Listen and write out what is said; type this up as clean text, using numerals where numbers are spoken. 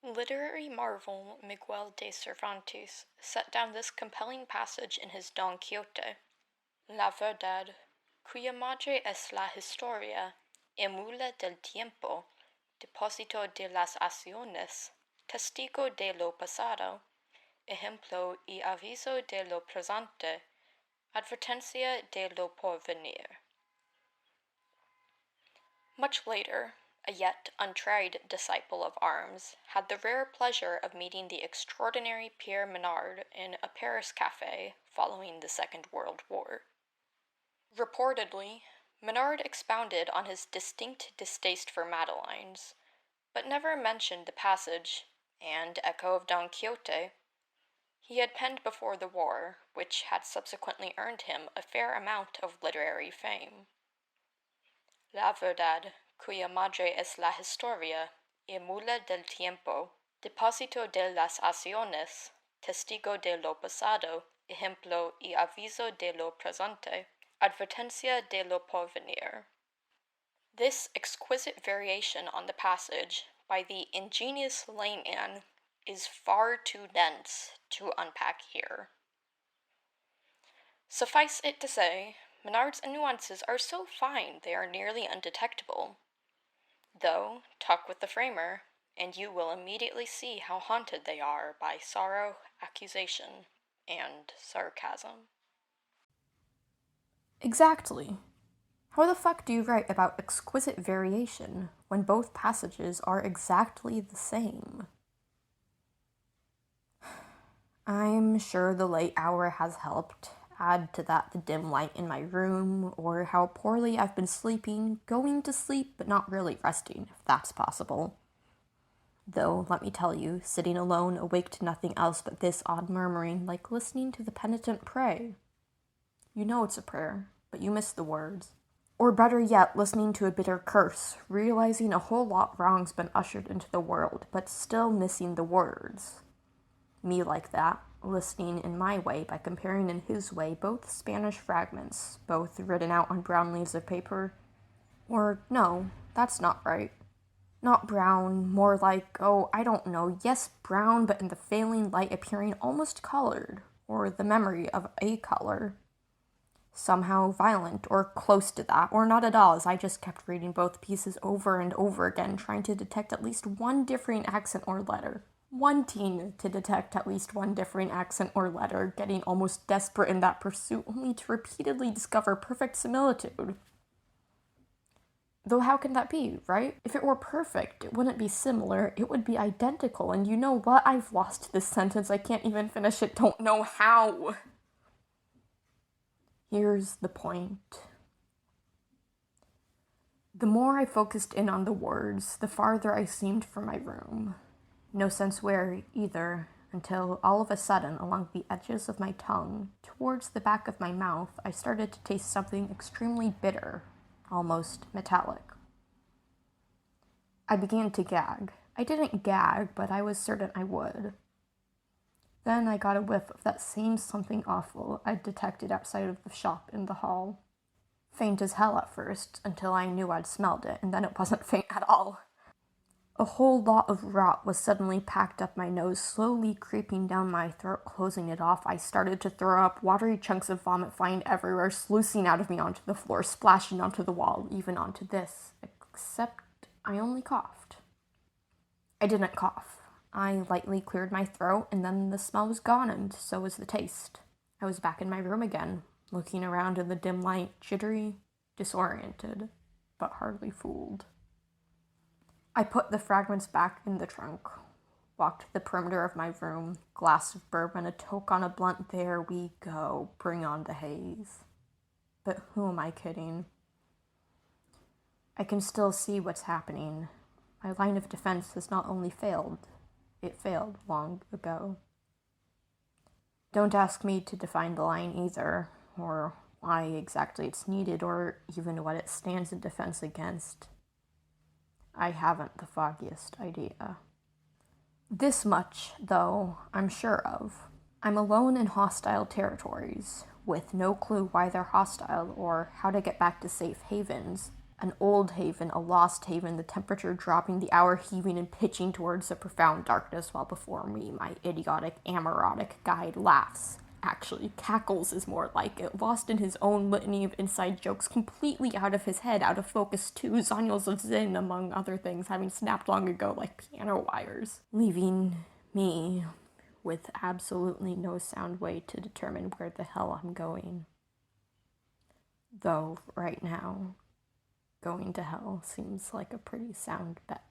Literary marvel Miguel de Cervantes set down this compelling passage in his Don Quixote. La verdad, cuya madre es la historia, emula del tiempo, depósito de las acciones, testigo de lo pasado, ejemplo y aviso de lo presente, advertencia de lo porvenir. Much later, a yet untried disciple of arms had the rare pleasure of meeting the extraordinary Pierre Menard in a Paris cafe following the Second World War. Reportedly, Menard expounded on his distinct distaste for Madeleines, but never mentioned the passage, and echo of Don Quixote, he had penned before the war, which had subsequently earned him a fair amount of literary fame. La verdad, cuya madre es la historia, emula del tiempo, depósito de las acciones, testigo de lo pasado, ejemplo y aviso de lo presente, advertencia de lo porvenir. This exquisite variation on the passage by the ingenious layman is far too dense to unpack here. Suffice it to say, Menard's nuances are so fine they are nearly undetectable. Though, talk with the framer, and you will immediately see how haunted they are by sorrow, accusation, and sarcasm. Exactly. How the fuck do you write about exquisite variation when both passages are exactly the same? I'm sure the late hour has helped. Add to that the dim light in my room, or how poorly I've been sleeping, going to sleep but not really resting, if that's possible. Though, let me tell you, sitting alone, awake to nothing else but this odd murmuring, like listening to the penitent pray. You know it's a prayer, but you miss the words. Or better yet, listening to a bitter curse, realizing a whole lot wrong's been ushered into the world, but still missing the words. Me like that, listening in my way by comparing in his way both Spanish fragments, both written out on brown leaves of paper. Or, no, that's not right. Not brown, more like, oh, I don't know, yes, brown, but in the failing light appearing almost colored, or the memory of a color. Somehow violent, or close to that, or not at all, as I just kept reading both pieces over and over again, trying to detect at least one differing accent or letter. Wanting to detect at least one differing accent or letter, getting almost desperate in that pursuit, only to repeatedly discover perfect similitude. Though how can that be, right? If it were perfect, it wouldn't be similar, it would be identical, and you know what? I've lost this sentence, I can't even finish it, don't know how. Here's the point. The more I focused in on the words, the farther I seemed from my room. No sense where, either, until all of a sudden, along the edges of my tongue, towards the back of my mouth, I started to taste something extremely bitter, almost metallic. I began to gag. I didn't gag, but I was certain I would. Then I got a whiff of that same something awful I'd detected outside of the shop in the hall. Faint as hell at first, until I knew I'd smelled it, and then it wasn't faint at all. A whole lot of rot was suddenly packed up my nose, slowly creeping down my throat, closing it off. I started to throw up, watery chunks of vomit flying everywhere, sluicing out of me onto the floor, splashing onto the wall, even onto this. Except I only coughed. I didn't cough. I lightly cleared my throat, and then the smell was gone, and so was the taste. I was back in my room again, looking around in the dim light, jittery, disoriented, but hardly fooled. I put the fragments back in the trunk, walked the perimeter of my room, glass of bourbon, a toke on a blunt, there we go, bring on the haze. But who am I kidding? I can still see what's happening. My line of defense has not only failed, it failed long ago. Don't ask me to define the line either, or why exactly it's needed, or even what it stands in defense against. I haven't the foggiest idea. This much, though, I'm sure of. I'm alone in hostile territories, with no clue why they're hostile or how to get back to safe havens, An old haven, a lost haven, the temperature dropping, the hour heaving and pitching towards a profound darkness, while before me my idiotic, amorotic guide laughs. Actually, cackles is more like it, lost in his own litany of inside jokes, completely out of his head, out of focus too, Zaniels of Zin, among other things, having snapped long ago like piano wires, leaving me with absolutely no sound way to determine where the hell I'm going. Though, right now, going to hell seems like a pretty sound bet.